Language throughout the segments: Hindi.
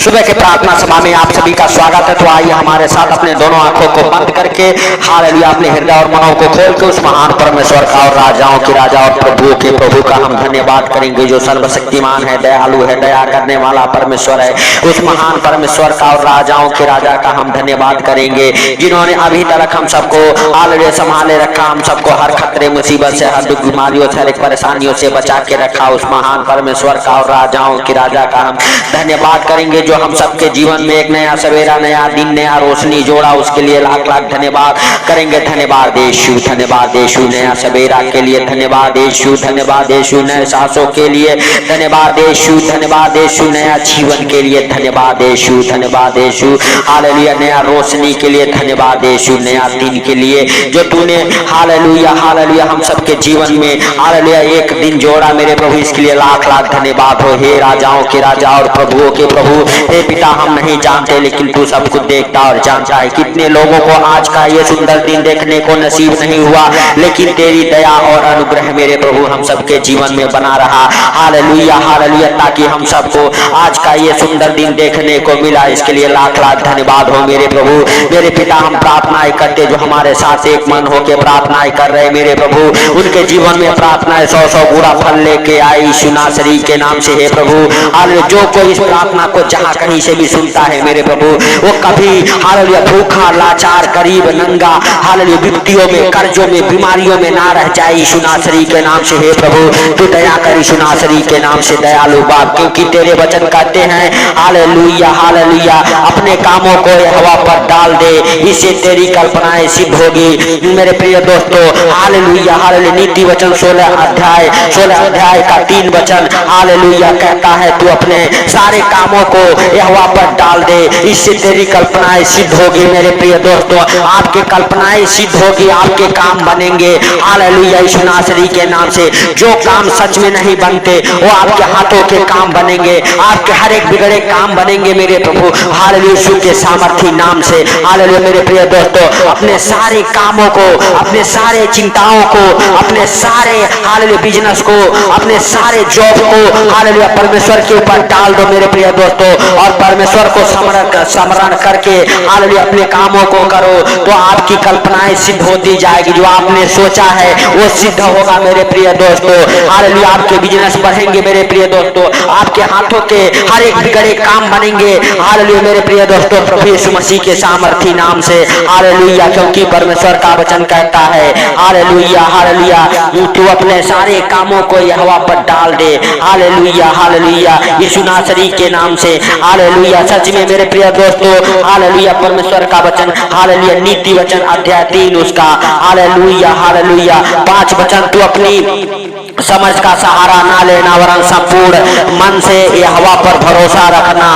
सुबह के प्रार्थना सभा में आप सभी का स्वागत है। तो आइए हमारे साथ अपने दोनों आंखों को बंद करके हालेलुया अपने हृदय और मनों को खोल के उस महान परमेश्वर का और राजाओं के राजा और प्रभुओं के प्रभु का हम धन्यवाद करेंगे, जो सर्वशक्तिमान है, दयालु है, दया करने वाला परमेश्वर है। उस महान परमेश्वर का और राजाओं के राजा का हम धन्यवाद करेंगे, जिन्होंने अभी तक हम सबको हालेलुया संभाले रखा, हम सबको हर खतरे मुसीबत से, हर दुख बीमारियों से, हर एक परेशानियों से बचा के रखा। उस महान परमेश्वर का और राजाओं के राजा का हम धन्यवाद करेंगे, जो हम सबके जीवन में एक नया सवेरा, नया दिन, नया रोशनी जोड़ा, उसके लिए लाख लाख धन्यवाद करेंगे। धन्यवाद यीशु, धन्यवाद यीशु, नया सवेरा के लिए धन्यवाद यीशु, धन्यवाद यीशु, नए सांसों के लिए धन्यवाद यीशु, धन्यवाद यीशु, नया जीवन के लिए धन्यवाद यीशु, धन्यवाद यीशु, हालेलुया, नया रोशनी के लिए धन्यवाद यीशु, नया दिन के लिए जो तूने हालेलुया हालेलुया हम सबके जीवन में हालेलुया एक दिन जोड़ा मेरे प्रभु, इसके लिए लाख लाख धन्यवाद हो। हे राजाओं के राजा और प्रभुओं के प्रभु, हे पिता, हम नहीं जानते लेकिन तू सब कुछ देखता और जानता है। कितने लोगों को आज का ये सुंदर दिन देखने को नसीब नहीं हुआ, लेकिन तेरी दया और अनुग्रह मेरे प्रभु हम सबके जीवन में बना रहा। हालेलुया हालेलुया, ताकि हम सबको आज का ये सुंदर दिन देखने को मिला, इसके लिए लाख लाख धन्यवाद हो मेरे प्रभु। मेरे पिता, हम प्रार्थनाएं करते जो हमारे साथ एक मन होकर प्रार्थनाएं कर रहे मेरे प्रभु, उनके जीवन में प्रार्थनाएं 100 गुना फल लेके आई यीशु नासरी के नाम से। हे प्रभु, हालेलुया, जो कोई इस प्रार्थना को जहां कहीं से भी सुनता है मेरे प्रभु, वो कभी हालेलुया भूखा, लाचार, गरीब, नंगा, हालेलुया विपत्तियों में, कर्जों में, बीमारियों में ना रह जाए यीशु नासरी के नाम से। हे प्रभु, तू दया कर यीशु नासरी के नाम से, दयालु बाप, क्योंकि तेरे वचन कहते हैं हालेलुया हालेलुया, अपने कामों को हवा पर डाल दे, इससे तेरी कल्पनाएं सिद्ध होगी। मेरे प्रिय दोस्तों, हालेलुया हालेलुया, नीति वचन 16 अध्याय का 3 वचन हालेलुया कहता है, तू अपने सारे कामों को हवा पर डाल दे, इससे तेरी कल्पनाएं सिद्ध होगी। मेरे प्रिय दोस्तों, आपके कल्पनाएं सिद्ध होगी, आपके काम बनेंगे हालेलुया यीशु नासरी के नाम से। जो काम सच में नहीं बनते वो आपके हाथों के काम बनेंगे, आपके हर एक बिगड़े काम बनेंगे मेरे प्रभु, हालेलुया यीशु के सामर्थी नाम से। हालेलुया मेरे प्रिय दोस्तों, अपने सारे कामों को, अपने सारे चिंताओं को, अपने सारे हालेलुया बिजनेस को, अपने सारे जॉब को हालेलुया परमेश्वर के ऊपर डाल दो मेरे प्रिय दोस्तों, और परमेश्वर को स्मरण करके हालेलुया अपने कामों को करो, तो आपकी कल्पनाएं सिद्ध होती जाएगी। जो आपने सोचा है वो सिद्ध होगा मेरे प्रिय दोस्तों। हालेलुया आपके बिजनेस बढ़ेंगे मेरे प्रिय दोस्तों, आपके हाथों के हर एक बिगड़े काम बनेंगे हालेलुया मेरे प्रिय दोस्तों, प्रभु यीशु मसीह के सामर्थी नाम से। हालेलुया, क्योंकि परमेश्वर का वचन कहता है हालेलुया हालेलुया, तू अपने सारे कामों को यहोवा पर डाल दे। हालेलुया हालेलुया यीशु नासरी के नाम से। हालेलुया, सच में मेरे प्रिय दोस्तों, हालेलुया परमेश्वर का वचन हालेलुया नीति वचन अध्याय 3 उसका हालेलुया हालेलुया 5 वचन, तू अपनी समझ का सहारा ना लेना, वरन संपूर्ण मन से यहोवा पर भरोसा रखना,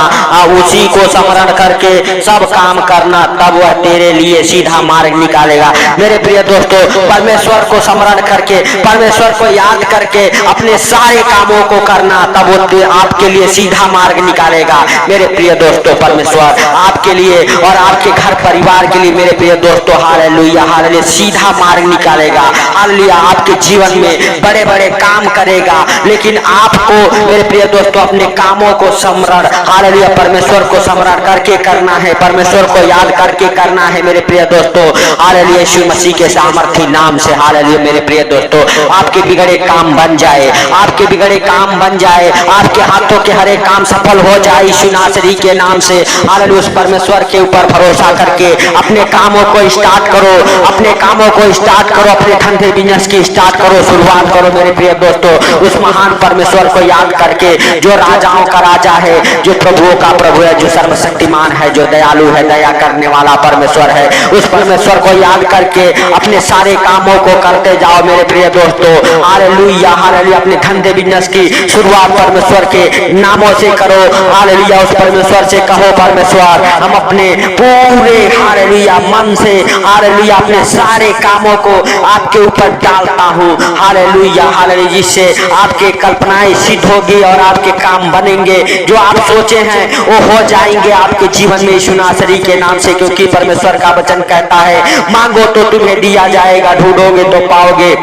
उसी को स्मरण करके सब काम करना, तब वह तेरे लिए सीधा मार्ग निकालेगा। मेरे प्रिय दोस्तों, परमेश्वर को स्मरण करके, परमेश्वर को याद करके अपने सारे कामों को करना, तब वो आपके लिए सीधा मार्ग निकालेगा। मेरे प्रिय दोस्तों, परमेश्वर आपके लिए और आपके घर परिवार के लिए मेरे प्रिय दोस्तों हालेलुया हालेलुया सीधा मार्ग निकालेगा। हालेलुया आपके जीवन में बड़े बड़े काम करेगा, लेकिन आपको मेरे प्रिय दोस्तों अपने कामों को स्मरण हालेलुया परमेश्वर को स्मरण करके करना है, परमेश्वर को याद करके करना है मेरे प्रिय दोस्तों, हालेलुया यीशु मसीह के सामर्थी नाम से। हालेलुया मेरे प्रिय दोस्तों, आपके बिगड़े काम बन जाए, आपके बिगड़े काम बन जाए, आपके हाथों के हर एक काम सफल हो जाए यीशु नासरी के नाम से। हालेलुया उस परमेश्वर के ऊपर भरोसा करके अपने कामों को स्टार्ट करो, अपने कामों को स्टार्ट करो, अपने धंधे बिजनेस की स्टार्ट करो, शुरुआत करो मेरे प्रिय दोस्तों, उस महान परमेश्वर को याद करके, जो राजाओं का राजा है, जो प्रभुओं का प्रभु है, जो सर्वशक्तिमान है, जो दयालु है, दया करने वाला परमेश्वर है, उस परमेश्वर को याद करके अपने सारे कामों को करते जाओ मेरे प्रिय दोस्तों। हालेलुया हालेलुया अपने धंधे बिजनेस की शुरुआत परमेश्वर के नामों से करो। हालेलुया उस परमेश्वर से कहो, परमेश्वर हम अपने पूरे हालेलुया मन से हालेलुया अपने सारे कामों को आपके ऊपर डालता हूँ। हालेलुया हालेलुया हालेलुया जिससे आपके कल्पनाएं सिद्ध होगी और आपके काम बनेंगे, जो आप सोचे हैं वो हो जाएंगे आपके जीवन में यीशु नासरी के नाम से। क्योंकि परमेश्वर का वचन कहता है, मांगो तो तुम्हें दिया जाएगा, ढूंढोगे तो पाओगे,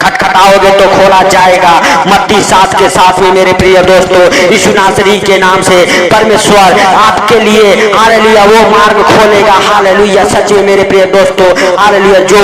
खटखटाओगे तो खोला जाएगा। मत्ती 7 के 7 में मेरे प्रिय दोस्तों यीशु नासरी के नाम से परमेश्वर आपके लिए हालेलुया वो मार्ग खोलेगा। हालेलुया सच में मेरे प्रिय दोस्तों हालेलुया जो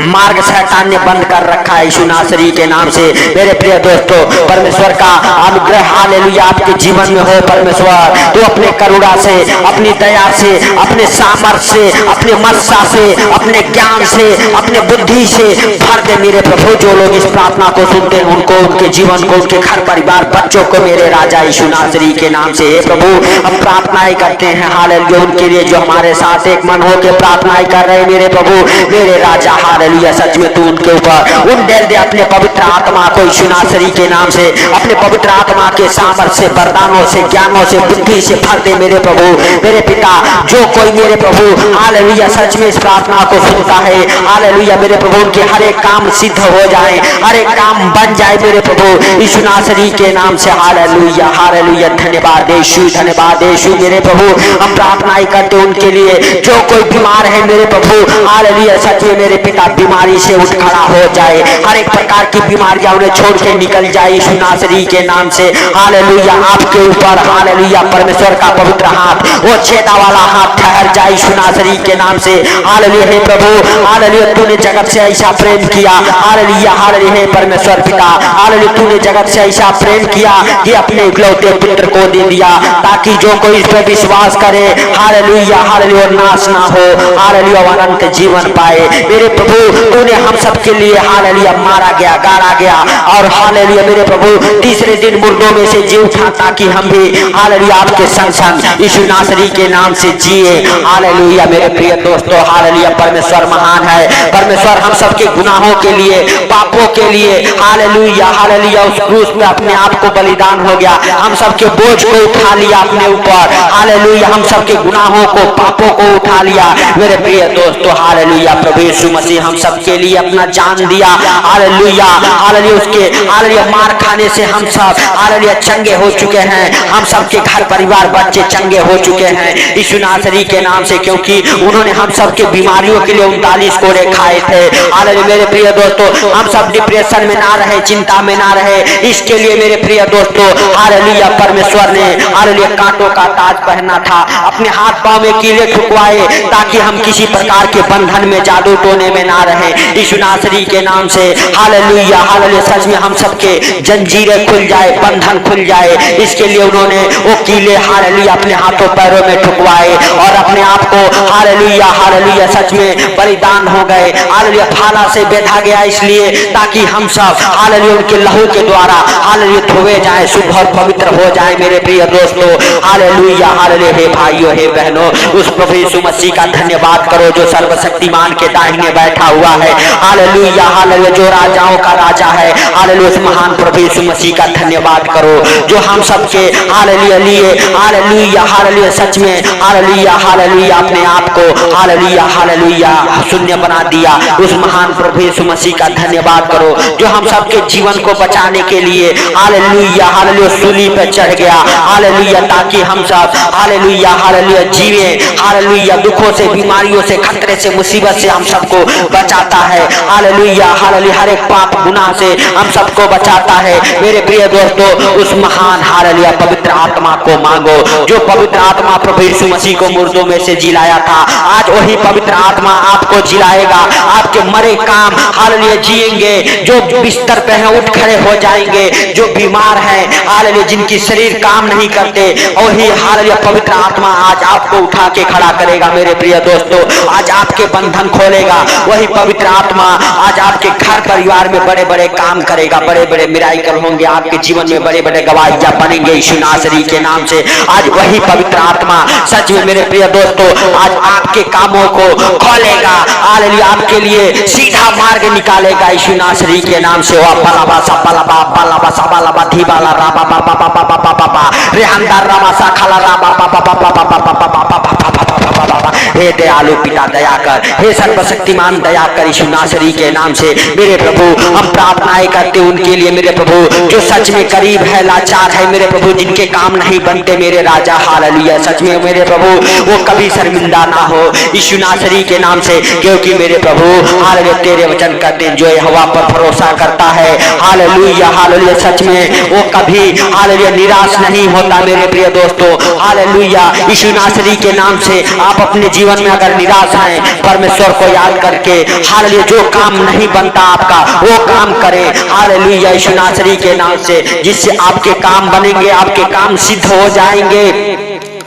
मार्ग शैतान ने बंद कर रखा है यीशु नासरी के नाम से मेरे प्रिय दोस्तों परमेश्वर का अनुग्रह हालेलुया आपके जीवन में हो। परमेश्वर तो अपने करुणा से, अपनी दया से, अपने सामर्थ्य से, अपने मत्सा से, अपने ज्ञान से, अपने बुद्धि से भर दे मेरे प्रभु। जो लोग इस प्रार्थना को सुनते हैं उनको, उनके जीवन को, उनके घर परिवार बच्चों को मेरे राजा यीशु नासरी के नाम से हे प्रभु हम प्रार्थनाएं करते हैं हालेलुया उनके लिए जो हमारे साथ एक मन होकर प्रार्थनाएं कर रहे हैं मेरे प्रभु मेरे राजा। हालेलुया सच में तू उनके ऊपर उंडेल दे अपने पवित्र आत्मा को यीशु नासरी के नाम से, अपने पवित्र आत्मा के सामर्थ्य से, वरदानों से, ज्ञानों से, बुद्धि से भर दे मेरे प्रभु मेरे पिता। जो कोई मेरे प्रभु हालेलुया सच में इस प्रार्थना को सुनता है हालेलुया मेरे प्रभु उनके हर एक काम सिद्ध हो जाए, हर एक काम बन जाए मेरे प्रभु यीशु नासरी के नाम से। हालेलुया हालेलुया धन्यवाद यीशु, धन्यवाद यीशु मेरे प्रभु। हम प्रार्थनाएं करते उनके लिए जो कोई बीमार है मेरे प्रभु हालेलुया सच में मेरे पिता बीमारी से उठ खड़ा हो जाए, हर एक प्रकार की बीमारियां उन्हें छोड़ के निकल जाए यीशु नासरी के नाम से। हालेलुया आपके ऊपर हालेलुया परमेश्वर का पवित्र हाथ, वो छेदा वाला हाथ ठहर जाए यीशु नासरी के नाम से। हालेलुया हे प्रभु हालेलुया तूने जगत से ऐसा प्रेम किया हालेलुया हालेलुया हे परमेश्वर पिता हालेलुया तूने जगत से ऐसा प्रेम किया कि अपने इकलौते पुत्र को दे दिया ताकि जो कोई इस पर विश्वास करे हालेलुया हालेलुया नाश ना हो हालेलुया अनंत जीवन पाए। मेरे प्रभु तूने हम सबके लिए हालेलुया मारा गया, गाड़ा गया और हालेलुया मेरे प्रभु तीसरे दिन मुर्दों में से जी उठा ताकि हम भी हालेलुया आपके संग संग यीशु नासरी के नाम से जिए। हालेलुया मेरे प्रिय दोस्तों हालेलुया परमेश्वर महान है। परमेश्वर हम सबके गुनाहों के लिए, पापों के लिए हालेलुया हालेलुया उस क्रूस में अपने आप को बलिदान हो गया, हम सबके बोझ को उठा लिया अपने ऊपर हालेलुया, हम सबके गुनाहों को, पापों को उठा लिया मेरे प्रिय दोस्तों। हालेलुया प्रभु यीशु मसीह हम सबके लिए अपना जान दिया हालेलुया हालेलुया उसके हालेलुया मार खाने से हम सब हालेलुया चंगे हो चुके हैं, हम सबके घर परिवार बच्चे चंगे हो चुके हैं यीशु नासरी के नाम से। क्योंकि उन्होंने हम सबके बीमारियों के लिए 39 कोड़े खाए थे हालेलुया मेरे प्रिय दोस्तों। हम सब डिप्रेशन में ना रहे, चिंता में ना रहे, इसके लिए मेरे प्रिय दोस्तों हालेलुया परमेश्वर ने हालेलुया कांटों का ताज पहना था, अपने हाथ पांव में कीले ठुकवाए ताकि हम किसी प्रकार के बंधन में, जादू टोने में ना रहे यीशु नासरी के नाम से। हालेलुया हालेलुया सच में हम सबके जंजीरें खुल जाए, बंधन खुल जाए, इसके लिए उन्होंने वो कीले हालेलुया अपने हाथों पैरों में ठुकवाए और अपने आप को हालेलुया हालेलुया सच में बलिदान हो गए हालेलुया फाला से बेधा गया इसलिए ताकि हम सब हालेलुया उनके लहू के द्वारा हालेलुया धोए जाए, शुद्ध और पवित्र हो जाए मेरे प्रिय दोस्तों। हालेलुया हालेलुया हे भाइयों हे बहनों उस प्रभु यीशु मसीह का धन्यवाद करो जो सर्वशक्तिमान के दाहिने बैठा हुआ है हालेलुया हालेलुया जो राजाओं का राजा है हालेलुया उस महान प्रभु यीशु मसीह का धन्यवाद करो जो हम सबके हालेलुया लिए हालेलुया हालेलुया सच में हालेलुया हालेलुया अपने आप को हालेलुया हालेलुया शून्य बना दिया। उस महान प्रभु यीशु मसीह का धन्यवाद करो जो हम सबके जीवन को बचाने के लिए हालेलुया हालेलुया सूली पे चढ़ गया हालेलुया ताकि हम सब हालेलुया हालेलुया जीवे हालेलुया दुखों से, बीमारियों से, खतरे से, मुसीबत से हम सबको बचाता है हालेलुया हालेलुया हर एक पाप गुनाह से हम सबको बचाता है मेरे प्रिय दोस्तों। उस महान हालेलुया पवित्र आत्मा को मांगो जो पवित्र आत्मा प्रभु यीशु मसीह को मुर्दों में से जिलाया था, आज वही पवित्र आत्मा आपको जिलाएगा, आपके मरे काम हालेलुया जिएंगे, जो बिस्तर पे हैं उठ खड़े हो जाएंगे, जो बीमार हैं हालेलुया जिनकी शरीर काम नहीं करते वही हालेलुया पवित्र आत्मा आज आपको उठा के खड़ा करेगा मेरे प्रिय दोस्तों। आज आपके बंधन खोलेगा वही पवित्र आत्मा, आज आपके घर परिवार में बड़े बड़े काम करेगा, बड़े बड़े मिराकल होंगे, आपके जीवन में बड़े बड़े गवाहियां बनेंगे यीशु नासरी के नाम से। आज वही पवित्र आत्मा सच में मेरे प्रिय दोस्तों आज आपके कामों को खोलेगा हालेलुया, आपके लिए सीधा मार्ग निकालेगा यीशु नासरी के नाम से। वा बलाबा सा बलाबा बलाबा सा बलाबा धीबाला राबा बाबा बाबा बाबा बाबा रेहंदार रामा सा खाला राबा बाबा बाबा बाबा बाबा बाबा बाबा। हे दयालु पिता दया कर, हे सर्वशक्तिमान दया कर, यीशु नासरी के नाम से मेरे प्रभु हम प्रार्थनाएं करते उनके लिए मेरे प्रभु जो सच में गरीब है, लाचार है मेरे प्रभु, जिनके काम नहीं बनते मेरे राजा। हालेलुया। सच में मेरे प्रभु वो कभी शर्मिंदा ना हो यीशु नासरी के नाम से, क्योंकि मेरे प्रभु हालेलुया तेरे वचन कहते जो हवा पर भरोसा करता है, हालेलुया हालेलुया, सच में वो कभी हालेलुया निराश नहीं होता मेरे प्रिय दोस्तों। हालेलुया। यीशु नासरी के नाम से आप अपने जीवन में अगर निराश हैं, परमेश्वर को याद करके हालेलुया जो काम नहीं बनता आपका वो काम करें। हालेलुया यीशु नासरी के नाम से, जिससे आपके काम बनेंगे, आपके काम सिद्ध हो जाएंगे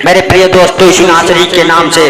मेरे प्रिय दोस्तों। यीशु नासरी के नाम से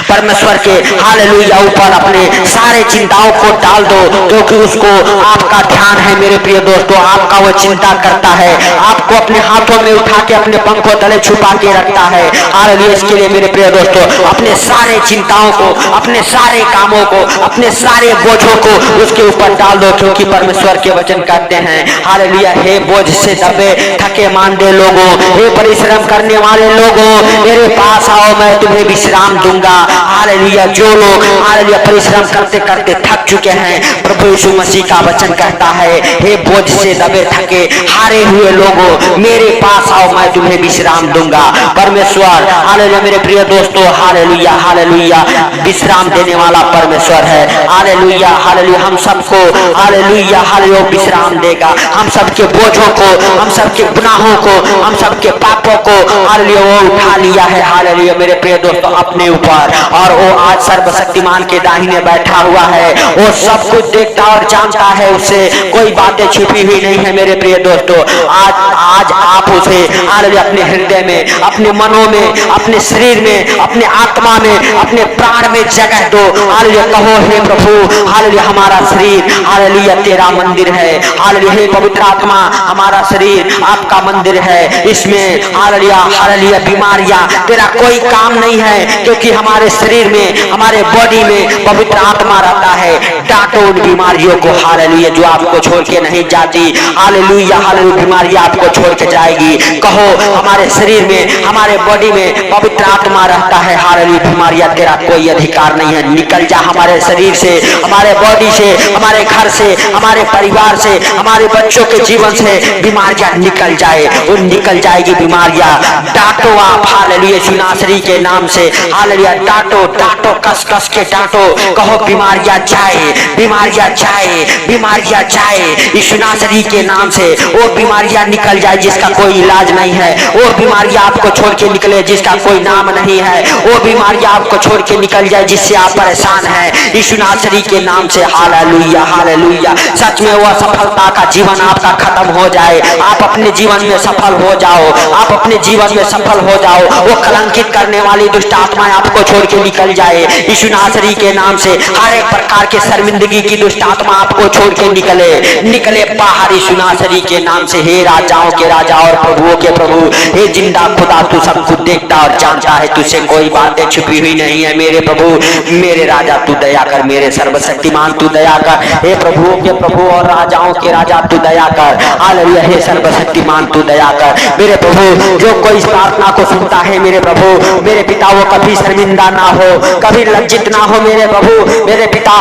परमेश्वर के हालेलुया ऊपर अपने सारे चिंताओं को डाल दो, क्योंकि उसको आपका ध्यान है मेरे प्रिय दोस्तों। आपका वो चिंता करता है, आपको अपने हाथों में उठा के अपने पंखों तले छुपा के रखता है। हालेलुया। इसके लिए मेरे प्रिय दोस्तों अपने सारे चिंताओं को, अपने सारे कामों को, अपने सारे बोझों को उसके ऊपर डाल दो, क्योंकि परमेश्वर के वचन कहते हैं हालेलुया, हे बोझ से दबे थके मांदे लोगों, हे परिश्रम करने वाले लोगों, मेरे पास आओ मैं तुम्हें विश्राम दूंगा। हालेलुया। जो लोग हालेलुया परिश्रम करते करते थक चुके हैं, प्रभु यीशु मसीह का वचन कहता है हे बोझ से दबे थके हारे हुए लोगों, मेरे पास आओ मैं तुम्हें विश्राम दूंगा। परमेश्वर हालेलुया मेरे प्रिय दोस्तों हालेलुया हालेलुया विश्राम देने वाला परमेश्वर है। हालेलुया हालेलुया हम सबको हालेलुया हालेलुया विश्राम देगा। हम सबके बोझों को, हम सबके गुनाहों को, हम सबके पापों को हालेलुया वो उठा लिया है। हालेलुया मेरे प्रिय दोस्तों अपने ऊपर, और वो आज सर्वशक्तिमान के दाहिने बैठा हुआ है। वो सब कुछ देखता और जानता है, उससे कोई बातें छिपी हुई नहीं है मेरे प्रिय दोस्तों। आज आप उसे हालेलुया अपने हृदय में, अपने मनों में, अपने शरीर में, अपने आत्मा में, अपने प्राण में जगह दो। हालेलुया कहो हे प्रभु हालेलुया हमारा शरीर हालेलुया तेरा मंदिर है। हालेलुया हे पवित्र आत्मा हमारा शरीर आपका मंदिर है, इसमें हालेलुया हालेलुया बीमारियां तेरा कोई काम नहीं है, क्योंकि हमारे शरीर में, हमारे बॉडी में पवित्र आत्मा रहता है। डांटो उन बीमारियों को हालेलुया जो आपको छोड़ के नहीं जाती। हालेलुया हालेलुया बीमारियां आपको छोड़ के जाएगी। कहो हमारे शरीर में, हमारे बॉडी में पवित्र आत्मा रहता है। हालेलुया बीमारियां तेरा कोई अधिकार नहीं है, निकल जा हमारे शरीर से, हमारे बॉडी से, हमारे घर से, हमारे परिवार से, हमारे बच्चों के जीवन से बीमारियां निकल जाए, वो निकल जाएगी बीमारियां। डांटो आप हालेलुया यीशु नासरी के नाम से हालेलुया डांटो डांटो कस कस के डांटो, कहो बीमारियां जाए, बीमारियां जाए, बीमारियां जाए यीशु नासरी के नाम से। वो बीमारियां निकल जाए जिसका कोई इलाज नहीं है, वो बीमारियां आपको छोड़ के निकले जिसका कोई नाम नहीं है, वो बीमारियां आपको छोड़ के निकल जाए जिससे आप परेशान हैं यीशु नासरी के नाम से। हालेलुया हालेलुया सच में वो असफलता का जीवन आपका खत्म हो जाए, आप अपने जीवन में सफल हो जाओ, आप अपने जीवन में सफल हो जाओ। वो कलंकित करने वाली दुष्ट आत्माएं आपको छोड़ के निकल जाए यीशु नासरी के नाम से। हर एक प्रकार के शर्मिंदगी की दुष्ट आत्मा आपको छोड़ के निकले निकले बाहर यीशु नासरी के नाम से। हे राजाओं के राजा और प्रभुओं के प्रभु, हे जिंदा खुदा तू सब कुछ देखता और जानता है, तुझसे कोई बातें छुपी हुई नहीं है मेरे प्रभु। मेरे राजा तू दया कर, मेरे सर्वशक्तिमान तू दया कर, हे प्रभुओं के प्रभु और राजाओं के राजा तू दया कर। हालेलुया हे सर्वशक्तिमान तू दया कर मेरे प्रभु। जो कोई इस प्रार्थना को सुनता है मेरे प्रभु, मेरे पिता वो कभी शर्मिंदा ना हो, कभी लज्जित ना हो मेरे प्रभु। मेरे पिता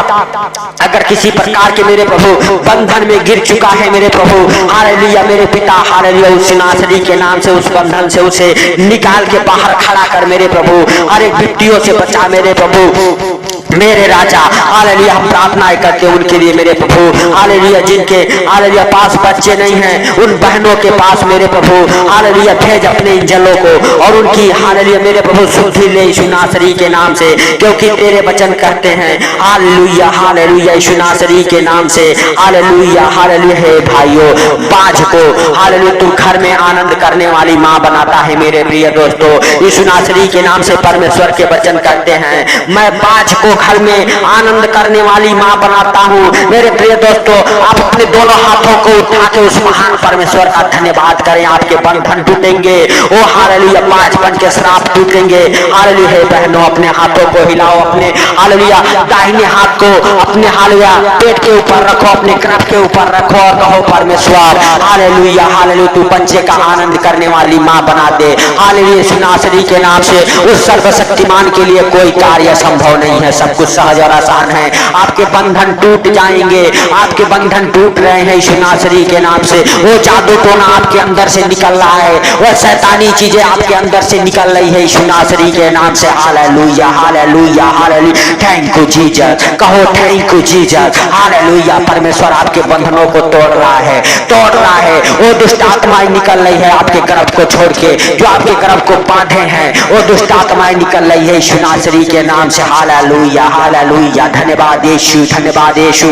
अगर किसी प्रकार के मेरे प्रभु बंधन में गिर चुका है मेरे प्रभु, हालेलुया मेरे पिता हालेलुया उस नासरी के नाम से उस बंधन से उसे निकाल के बाहर खड़ा कर मेरे प्रभु। हर एक विपत्तियों से बचा मेरे प्रभु मेरे राजा। हालेलुया हम प्रार्थनाएं करते हैं उनके लिए मेरे प्रभु। हालेलुया जिनके हालेलुया पास बच्चे नहीं हैं, उन बहनों के पास मेरे प्रभु हालेलुया भेज अपने इंजलों को और उनकी हालेलुया मेरे प्रभु शुद्धि ले यीशु नासरी के नाम से, क्योंकि तेरे वचन कहते हैं हालेलुया हालेलुया यीशु नासरी के नाम से। हालेलुया हालेलुया हे भाइयों बाझ को हालेलुया तू घर में आनंद करने वाली माँ बनाता है मेरे प्रिय दोस्तों। यीशु नासरी के नाम से परमेश्वर के वचन कहते हैं मैं बाझ को घर में आनंद करने वाली माँ बनाता हूँ। मेरे प्रिय दोस्तों, आप अपने दोनों हाथों को उठा के उस महान परमेश्वर का धन्यवाद करें। आपके बंधन टूटेंगे। ओ हालेलुया, पांचपन के श्राप टूटेंगे। हालेलुया। हे बहनों, अपने हाथों को हिलाओ, अपने हालेलुया दाहिने हाथ को अपने हालेलुया पेट के ऊपर रखो, अपने ग्रह के ऊपर रखो और कहो परमेश्वर हालेलुया हालेलुया, तू बच्चे का आनंद करने वाली माँ बना दे। हालेलुया। यीशु नासरी के नाम से उस सर्वशक्तिमान के लिए कोई कार्य संभव नहीं है, सब कुछ सहज और आसान है। आपके बंधन टूट जाएंगे, आपके बंधन टूट रहे हैं यीशु नासरी के नाम से। वो जादू टोना आपके अंदर से निकल रहा है, वो शैतानी चीजें आपके अंदर से निकल रही है यीशु नासरी के नाम से। Hallelujah hallelujah hallelujah, thank you Jesus, कहो थैंक यू जीसस। हालेलुया। परमेश्वर आपके बंधनों को तोड़ रहा है, तोड़ रहा है। वो दुष्ट आत्माएं निकल रही है आपके गर्भ को छोड़ के, जो आपके गर्भ को बांधे हैं, वो दुष्ट आत्माएं निकल रही है यीशु नासरी के नाम से। हालेलुया हालेलुया, धन्यवाद यीशु, धन्यवाद यीशु।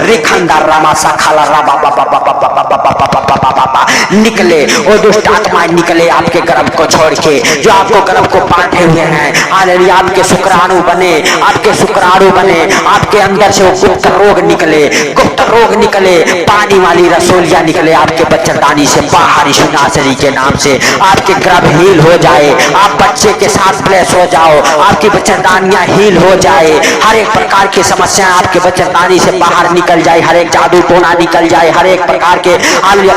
रिखंदा रामा साखाला राबा निकले, वो दुष्ट आत्माएं निकले आपके गर्भ को छोड़ के, जो आपको गर्भ को बांधे हुए हैं। हालेलुया। आपके शुक्राणु बने, आपके शुक्राणु बने, आपके अंदर से वो गुप्त रोग निकले, गुप्त रोग निकले, पानी वाली रसोलियां निकले आपके बच्चेदानी से बाहर यीशु नासरी के नाम से। आपके गर्भ हील हो जाए, आप बच्चे के साथ ब्लेस हो जाओ, आपकी बच्चेदानियां हील हो जाए, हर एक प्रकार की समस्याएं आपके बच्चेदानी से बाहर निकल जाए, हर एक जादू टोना निकल जाए, हर एक प्रकार के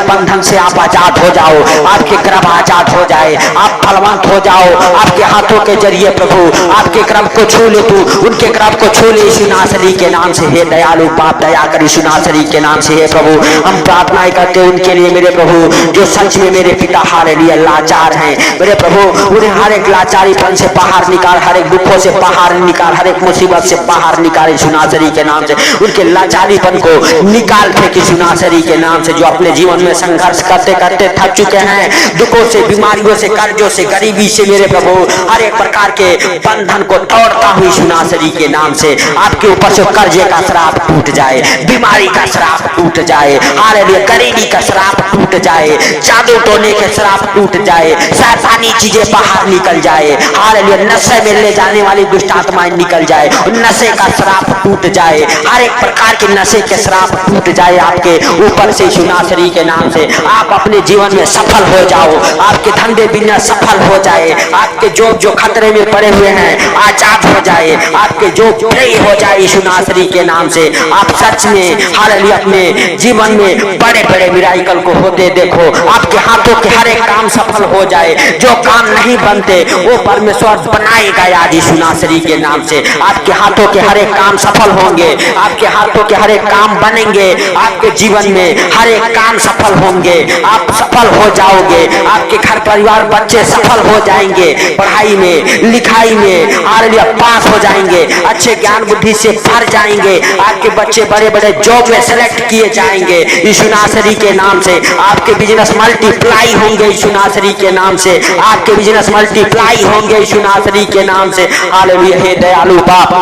बंधन से आप आजाद हो जाओ, आपके गर्भ आजाद हो जाए, आप फलवंत हो जाओ। आपके हाथों के जरिए प्रभु आपके गर्भ को छू ले, तू उनके गर्भ को छू ले यीशु नासरी के नाम से। हे दयालु बाप, दया कर यीशु नासरी के नाम से। हे प्रभु, हम प्रार्थनाएं करते हैं उनके लिए मेरे प्रभु, जो सच में मेरे पिता हालेलुया लाचार हैं। मेरे प्रभु, उन्हें हर एक लाचारीपन से बाहर निकाल, हर एक दुखों से बाहर निकाल, हर एक मुसीबत से बाहर निकाल यीशु नासरी के नाम से। उनके लाचारीपन को निकाल फेंक यीशु नासरी के नाम से। जो अपने जीवन में संघर्ष करते करते थक चुके हैं, दुखों से, बीमारियों से, कर्जों से, गरीबी से, मेरे प्रभु हर एक प्रकार के बंधन को तोड़ता हूँ यीशु नासरी के नाम से। आपके ऊपर से कर्जे का श्राप टूट जाए, बीमारी का श्राप टूट जाए, हालेलुया गरीबी का श्राप टूट जाए, जादू टोने के श्राप टूट जाए, शैतानी चीजें बाहर निकल जाए, हालेलुया नशे में ले जाने वाली दुष्ट आत्माएं निकल जाए, नशे का श्राप टूट जाए, हर एक प्रकार के नशे के श्राप टूट जाए आपके ऊपर से यीशु नासरी के नाम से। आप अपने जीवन में सफल हो जाओ, आपके धंधे बिजनेस सफल हो जाए, आपके जो खतरे में पड़े हुए हैं आजाद हो जाए, आपके जो प्रिय हो जाए यीशु नासरी के नाम से। आप सच में हालेलुया अपने जीवन में बड़े बड़े मिराकल को होते देखो, आपके हाथों के हर एक काम सफल हो जाए, जो काम नहीं बनते वो परमेश्वर बनाएगा आज यीशु नासरी के नाम से। आपके हाथों के हर एक काम सफल होंगे, आपके हाथों के हर एक काम बनेंगे, आपके जीवन में हर एक काम सफल होंगे, आप सफल हो जाओगे, आपके घर परिवार बच्चे सफल हो जाएंगे, पढ़ाई में लिखाई में हालेलुया पास हो जाएंगे, अच्छे ज्ञान बुद्धि से भर जाएंगे, आपके बच्चे बड़े बड़े जॉब में सेलेक्ट किए जाएंगे यीशु नासरी के नाम से। आपके बिजनेस मल्टीप्लाई होंगे यीशु नासरी के नाम से, आपके बिजनेस मल्टीप्लाई होंगे यीशु नासरी के नाम से। हालेलुया। हे दयालु बाप,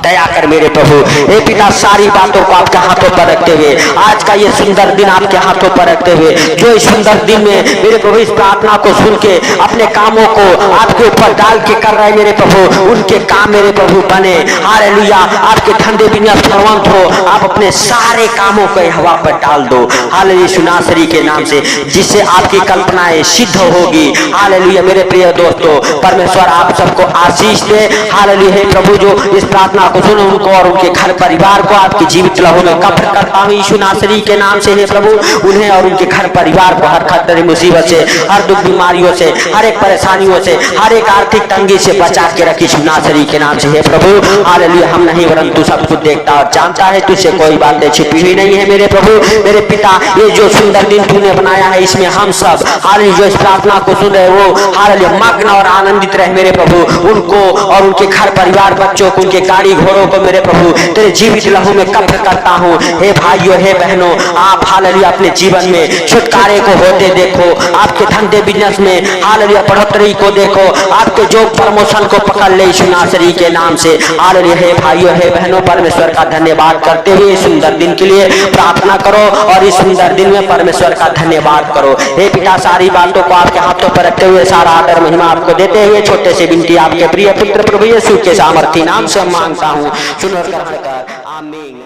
दया कर मेरे प्रभु। हे पिता, सारी बातों को आपके हाथों पर रखते हुए, आज का ये सुंदर दिन आपके हाथों पर रखते हुए, जो इस सुंदर दिन में मेरे प्रभु इस प्रार्थना को सुन के अपने कामों को आपके ऊपर डाल के कर रहे मेरे प्रभु, उनके काम मेरे प्रभु बने। हालेलुया। आपके धंधे बिजनेस फलवंत हो, आप अपने सारे कामों को हवा पर डाल दो हालेलुया यीशु नासरी के नाम से, जिससे आपकी कल्पनाएं सिद्ध होगी। हालेलुया। मेरे प्रिय दोस्तों, परमेश्वर आप सबको आशीष दे। हालेलुया। हे प्रभु, जो इस प्रार्थना को सुनो उनको और उनके घर परिवार को आपकी जीवित लहू में कब्र करता हूँ यीशु नासरी के नाम से। हे प्रभु, उन्हें और उनके घर परिवार को हर खतरे मुसीबत से, हर दुख बीमारियों से, हर एक परेशानियों से, हर एक आर्थिक तंगी से बचा के रखी यीशु नासरी के नाम से। हे प्रभु हालेलुया। हम नहीं परंतु सब कुछ देखता और जानता है, तुझसे कोई बातें छिपी हुई नहीं है मेरे प्रभु। मेरे पिता, ये जो सुंदर दिन तूने बनाया है इसमें हम सब हालेलुया जो इस प्रार्थना को सुन रहे वो हालेलुया मग्न और आनंदित रहे मेरे प्रभु। उनको और उनके घर परिवार बच्चों को, उनके गाड़ी घोड़ों को मेरे प्रभु तेरे जीवित लहू में कब्र करता हूँ। हे भाइयों, हे बहनों, आप हालेलुया अपने जीवन में छुटकारे को होते देखो, आपके धंधे बिजनेस में हालेलुया बढ़ोतरी को देखो, आपके जो प्रमोशन को पकड़ ले यीशु नासरी के नाम से। हालेलुया। हे भाइयों, हे बहनों, परमेश्वर का धन्यवाद करते हुए सुंदर दिन के लिए प्रार्थना करो और इस सुंदर दिन में परमेश्वर का धन्यवाद करो। हे पिता, सारी बातों को आपके हाथों पर रखते हुए सारा आदर महिमा आपको देते हुए छोटे से विनती आपके प्रिय पुत्र प्रभु यीशु के सामर्थ्य नाम से मांगता हूँ, सुनकर ग्रहण कर, आमीन।